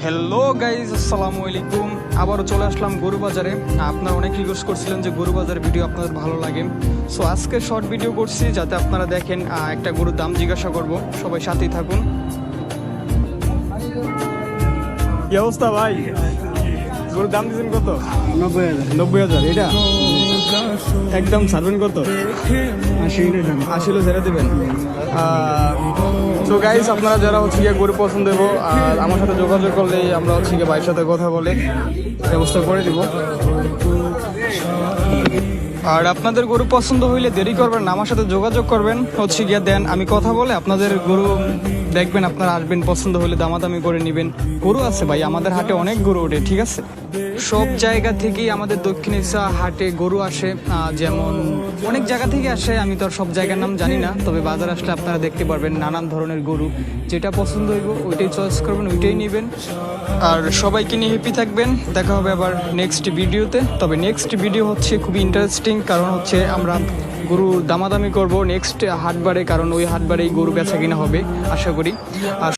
Hello guys, আসসালামু আলাইকুম। আবারও চলে আসলাম গরু বাজারে। আপনারা অনেক রিকোয়েস্ট করছিলেন যে গরু বাজার ভিডিও আপনাদের ভালো লাগে, সো আজকে শর্ট ভিডিও করছি যাতে আপনারা দেখেন। একটা গরুর দাম জিজ্ঞাসা করব, সবাই সাথেই থাকুন। কি অবস্থা ভাই? গরুর দাম দিচ্ছেন কত? 90,000। এটা একদম ছাড়বেন কত? 80 ছেড়ে দেবেন। তো গাইস, আপনারা যারা হচ্ছে গিয়ে গরু পছন্দ দেবো, আর আমার সাথে যোগাযোগ করলে আমরা হচ্ছে গিয়ে ভাইয়ের সাথে কথা বলে ব্যবস্থা করে দিব। আর আপনাদের গরু পছন্দ হইলে দেরি করবেন না, আমার সাথে যোগাযোগ করবেন, হচ্ছে গিয়ে দেন আমি কথা বলে আপনাদের গরু দেখবেন, আপনারা আসবেন, পছন্দ হলে দামাদামি করে নেবেন। গরু আছে ভাই, আমাদের হাটে অনেক গরু ওঠে, ঠিক আছে? সব জায়গা থেকেই আমাদের দক্ষিণ এশিয়া হাটে গরু আসে, যেমন অনেক জায়গা থেকে আসে। আমি তো আর সব জায়গার নাম জানি না, তবে বাজার আসলে আপনারা দেখতে পারবেন নানান ধরনের গরু। যেটা পছন্দ হইব ওইটাই চয়েস করবেন, ওইটাই নেবেন। আর সবাইকে নিয়ে হ্যাপি থাকবেন। দেখা হবে আবার নেক্সট ভিডিওতে। তবে নেক্সট ভিডিও হচ্ছে খুবই ইন্টারেস্টিং, কারণ হচ্ছে আমরা গরু দামাদামি করব নেক্সট হাটবারে, কারণ ওই হাটবারেই গরু বেচা কিনা হবে আশা করি। আর